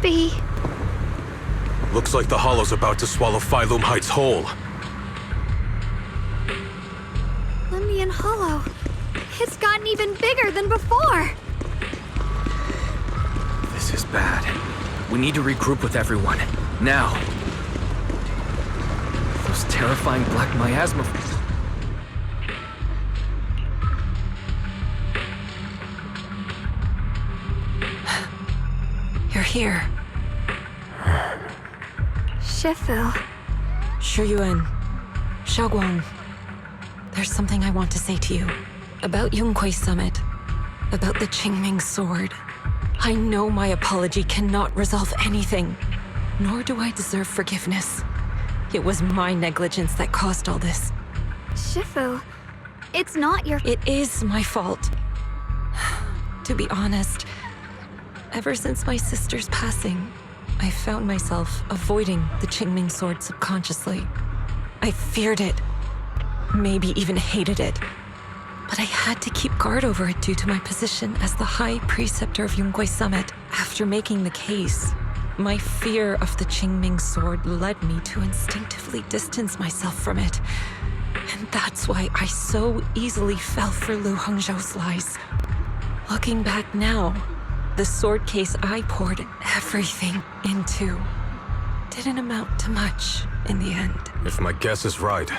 be? Looks like the hollow's about to swallow Phylum Heights whole. Lemnian Hollow. It's gotten even bigger than before. This is bad. We need to regroup with everyone. Now. Those terrifying black miasma... You're here. Shifu. Shuyuan. Xiaoguang. There's something I want to say to you. About Yunquei Summit. About the Qingming Sword. I know my apology cannot resolve anything. Nor do I deserve forgiveness. It was my negligence that caused all this. Shifu, it's not your... It is my fault. To be honest, ever since my sister's passing, I found myself avoiding the Qingming Sword subconsciously. I feared it, maybe even hated it. But I had to keep guard over it due to my position as the High Preceptor of Yunquei Summit. After making the case, my fear of the Qingming Sword led me to instinctively distance myself from it. And that's why I so easily fell for Lu Hongzhou's lies. Looking back now, the sword case I poured everything into didn't amount to much in the end. If my guess is right,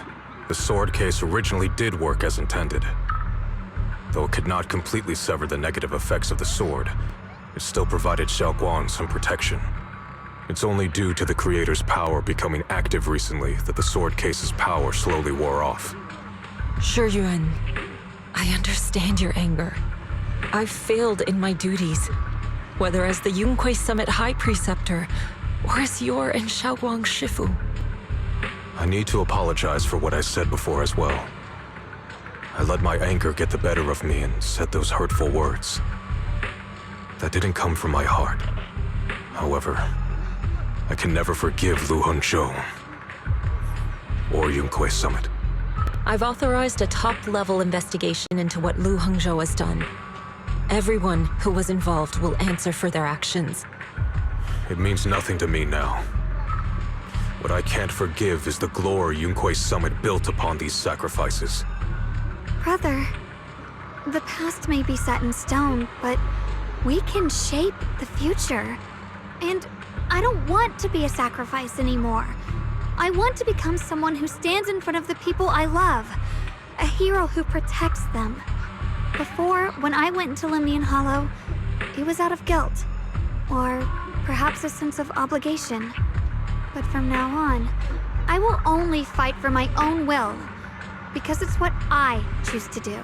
the sword case originally did work as intended. Though it could not completely sever the negative effects of the sword, it still provided Xiaoguang some protection. It's only due to the creator's power becoming active recently that the sword case's power slowly wore off. Shuyuan, I understand your anger. I've failed in my duties, whether as the Yunquei Summit High Preceptor or as your and Xiaoguang's Shifu. I need to apologize for what I said before as well. I let my anger get the better of me and said those hurtful words. That didn't come from my heart. However, I can never forgive Lu Hongzhou or Yunquei Summit. I've authorized a top-level investigation into what Lu Hongzhou has done. Everyone who was involved will answer for their actions. It means nothing to me now. What I can't forgive is the glory Yunquei Summit built upon these sacrifices. Brother, the past may be set in stone, but we can shape the future. And I don't want to be a sacrifice anymore. I want to become someone who stands in front of the people I love. A hero who protects them. Before, when I went into Lemnian Hollow, it was out of guilt. Or perhaps a sense of obligation. But from now on, I will only fight for my own will. Because it's what I choose to do.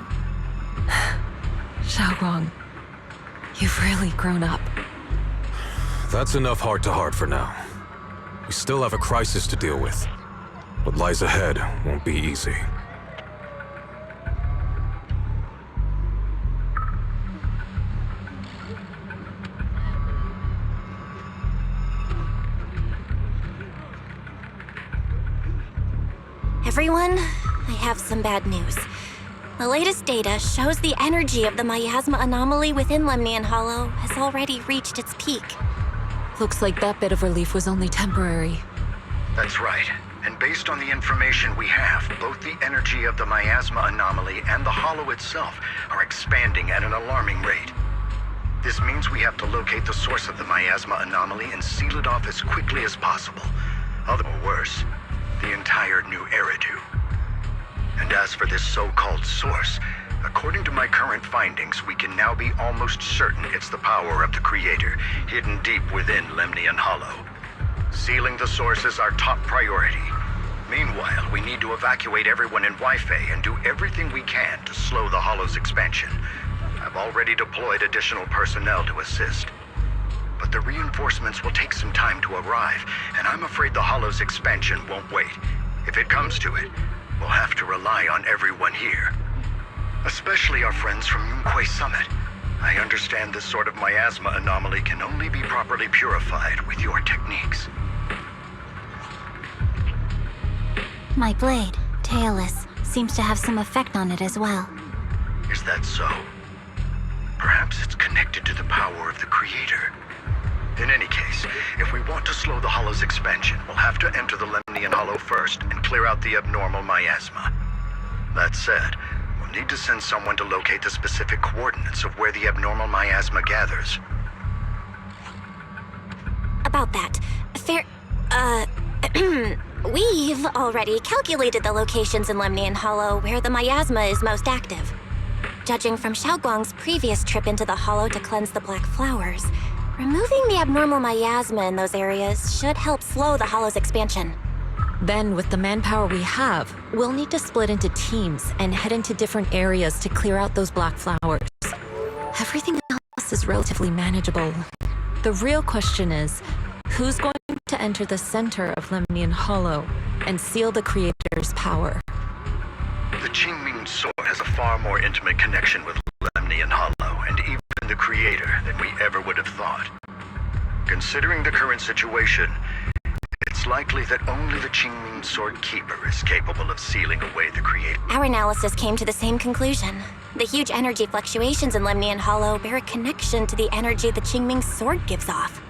Xiaoguang, you've really grown up. That's enough heart-to-heart for now. We still have a crisis to deal with. What lies ahead won't be easy. Everyone, I have some bad news. The latest data shows the energy of the miasma anomaly within Lemnian Hollow has already reached its peak. Looks like that bit of relief was only temporary. That's right. And based on the information we have, both the energy of the miasma anomaly and the hollow itself are expanding at an alarming rate. This means we have to locate the source of the miasma anomaly and seal it off as quickly as possible. Otherwise, worse, the entire new Eridu. And as for this so-called source, according to my current findings, we can now be almost certain it's the power of the Creator, hidden deep within Lemnian Hollow. Sealing the source is our top priority. Meanwhile, we need to evacuate everyone in Weifei and do everything we can to slow the Hollow's expansion. I've already deployed additional personnel to assist. But the reinforcements will take some time to arrive, and I'm afraid the Hollow's expansion won't wait. If it comes to it, we'll have to rely on everyone here. Especially our friends from Yunquei Summit. I understand this sort of miasma anomaly can only be properly purified with your techniques. My blade, Tailless, seems to have some effect on it as well. Is that so? Perhaps it's connected to the power of the Creator. In any case, if we want to slow the Hollow's expansion, we'll have to enter the Lemnian Hollow first and clear out the abnormal miasma. That said, we'll need to send someone to locate the specific coordinates of where the abnormal miasma gathers. About that, we've already calculated the locations in Lemnian Hollow where the miasma is most active. Judging from Xiaoguang's previous trip into the Hollow to cleanse the Black Flowers, removing the abnormal miasma in those areas should help slow the Hollow's expansion. Then, with the manpower we have, we'll need to split into teams and head into different areas to clear out those black flowers. Everything else is relatively manageable. The real question is, who's going to enter the center of Lemnian Hollow and seal the Creator's power? The Qingming Sword has a far more intimate connection with Lemnian Hollow and even the Creator than we ever would have thought. Considering the current situation, it's likely that only the Qingming Sword Keeper is capable of sealing away the Creator. Our analysis came to the same conclusion. The huge energy fluctuations in Lemnian Hollow bear a connection to the energy the Qingming Sword gives off.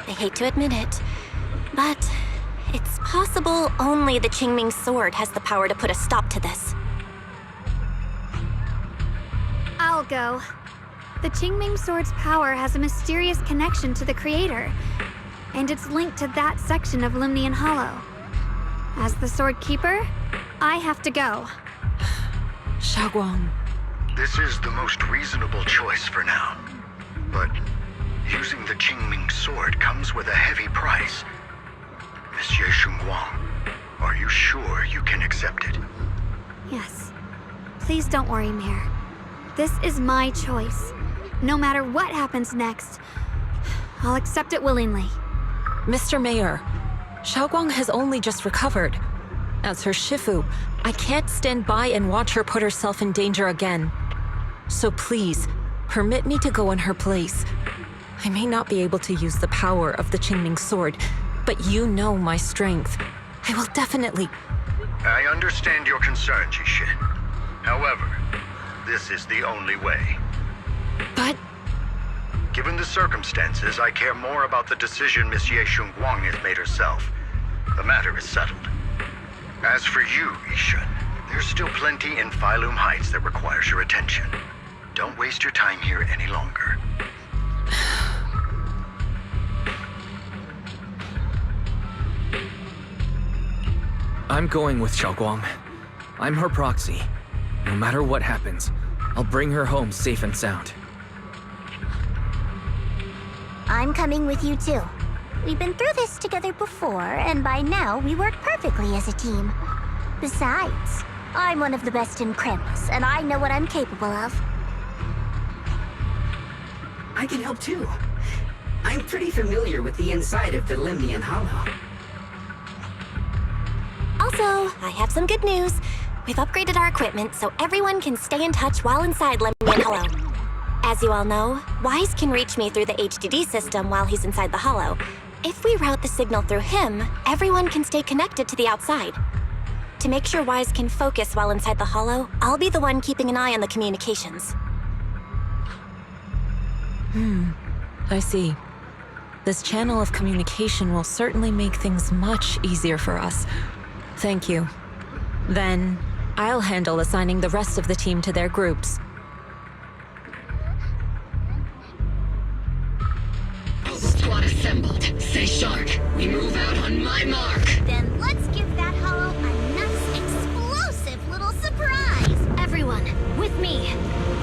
They hate to admit it, but it's possible only the Qingming Sword has the power to put a stop to this. I'll go. The Qingming Sword's power has a mysterious connection to the Creator, and it's linked to that section of Lemnian Hollow. As the Sword Keeper, I have to go. Xiaoguang. This is the most reasonable choice for now. But using the Qingming Sword comes with a heavy price. Monsieur Xunguang, are you sure you can accept it? Yes. Please don't worry, Mayor. This is my choice. No matter what happens next, I'll accept it willingly. Mr. Mayor, Xiaoguang has only just recovered. As her Shifu, I can't stand by and watch her put herself in danger again. So please, permit me to go in her place. I may not be able to use the power of the Qingming Sword, but you know my strength. I will definitely... I understand your concern, Jixin. However, this is the only way. But... Given the circumstances, I care more about the decision Monsieur Xunguang has made herself. The matter is settled. As for you, Yishan, there's still plenty in Phylum Heights that requires your attention. Don't waste your time here any longer. I'm going with Xiaoguang. I'm her proxy. No matter what happens, I'll bring her home safe and sound. I'm coming with you too. We've been through this together before, and by now we work perfectly as a team. Besides, I'm one of the best in Krampus, and I know what I'm capable of. I can help too. I'm pretty familiar with the inside of the Lemnian Hollow. Also, I have some good news. We've upgraded our equipment so everyone can stay in touch while inside Lemnian Hollow. As you all know, Wise can reach me through the HDD system while he's inside the Hollow. If we route the signal through him, everyone can stay connected to the outside. To make sure Wise can focus while inside the Hollow, I'll be the one keeping an eye on the communications. I see. This channel of communication will certainly make things much easier for us. Thank you. Then, I'll handle assigning the rest of the team to their groups. Squad assembled. Stay sharp. We move out on my mark. Then let's give that hollow a nice, explosive little surprise! Everyone, with me.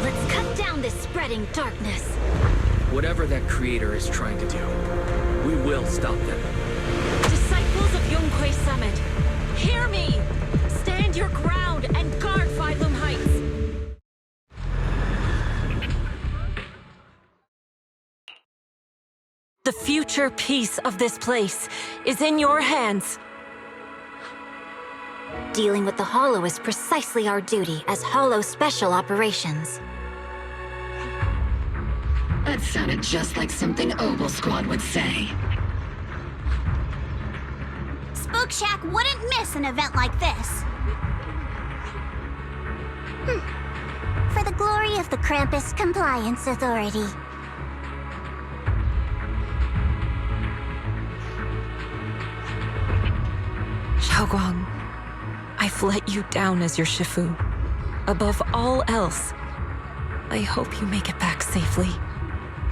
Let's cut down this spreading darkness. Whatever that creator is trying to do, we will stop them. Disciples of Yonghui Summit, hear me! Stand your ground and guard Phylum Heights! The future peace of this place is in your hands. Dealing with the Hollow is precisely our duty as Hollow Special Operations. That sounded just like something Obel Squad would say. Spook Shack wouldn't miss an event like this. For the glory of the Krampus Compliance Authority. Xiaoguang, I've let you down as your Shifu. Above all else, I hope you make it back safely.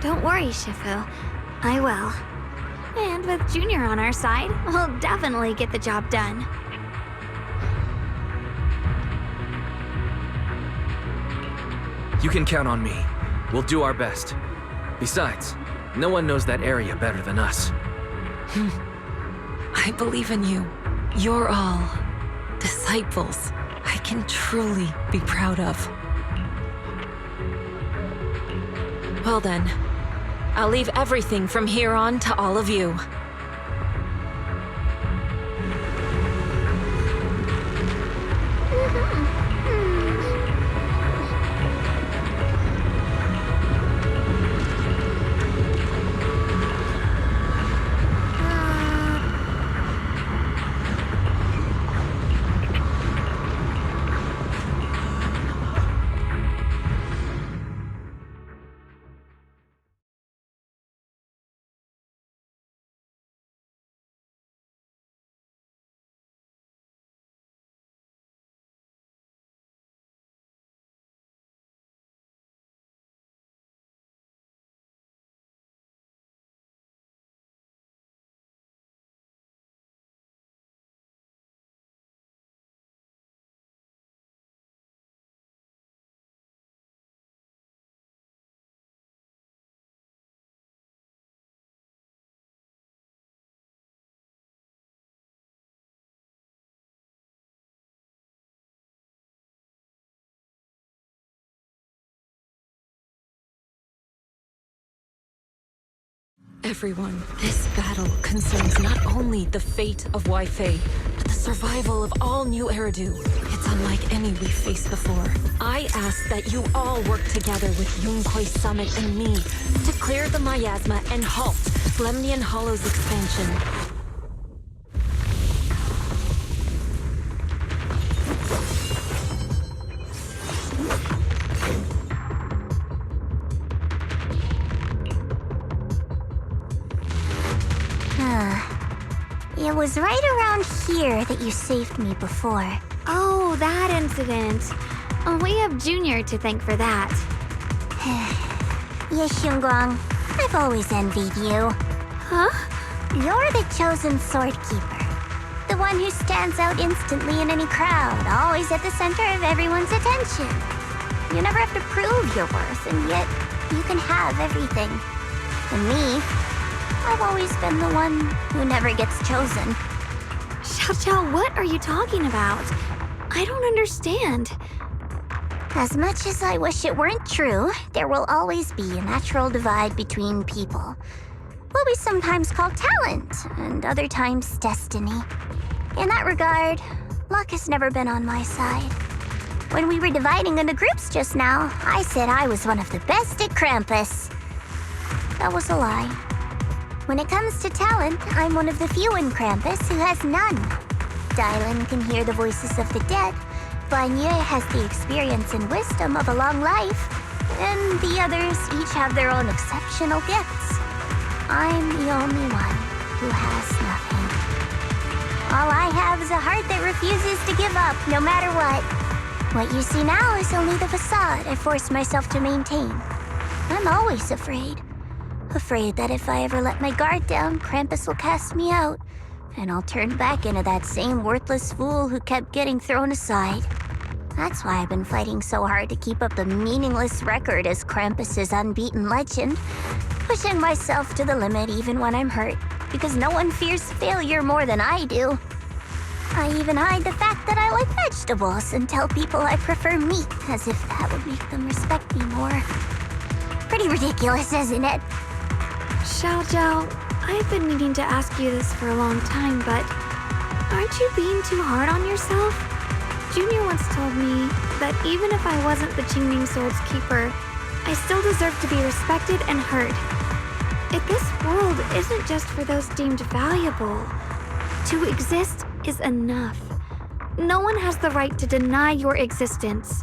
Don't worry, Shifu. I will. And with Junior on our side, we'll definitely get the job done. You can count on me. We'll do our best. Besides, no one knows that area better than us. I believe in you. You're all disciples I can truly be proud of. Well then, I'll leave everything from here on to all of you. Everyone, this battle concerns not only the fate of Wei-Fei, but the survival of all New Eridu. It's unlike any we've faced before. I ask that you all work together with Yunhui Summit and me to clear the miasma and halt Lemnian Hollow's expansion. It was right around here that you saved me before. Oh, that incident. We have Junior to thank for that. Yes, Xiaoguang, I've always envied you. Huh? You're the chosen sword keeper. The one who stands out instantly in any crowd, always at the center of everyone's attention. You never have to prove your worth, and yet you can have everything. And me, I've always been the one who never gets chosen. Xiao, what are you talking about? I don't understand. As much as I wish it weren't true, there will always be a natural divide between people. What we sometimes call talent, and other times destiny. In that regard, luck has never been on my side. When we were dividing into groups just now, I said I was one of the best at Krampus. That was a lie. When it comes to talent, I'm one of the few in Krampus who has none. Dylan can hear the voices of the dead. Vanya has the experience and wisdom of a long life. And the others each have their own exceptional gifts. I'm the only one who has nothing. All I have is a heart that refuses to give up, no matter what. What you see now is only the facade I forced myself to maintain. I'm always afraid. Afraid that if I ever let my guard down, Krampus will cast me out, and I'll turn back into that same worthless fool who kept getting thrown aside. That's why I've been fighting so hard to keep up the meaningless record as Krampus's unbeaten legend, pushing myself to the limit even when I'm hurt, because no one fears failure more than I do. I even hide the fact that I like vegetables and tell people I prefer meat, as if that would make them respect me more. Pretty ridiculous, isn't it? Xiao, I've been meaning to ask you this for a long time, but aren't you being too hard on yourself? Junior once told me that even if I wasn't the Qingming Sword's keeper, I still deserve to be respected and heard. If this world isn't just for those deemed valuable, to exist is enough. No one has the right to deny your existence.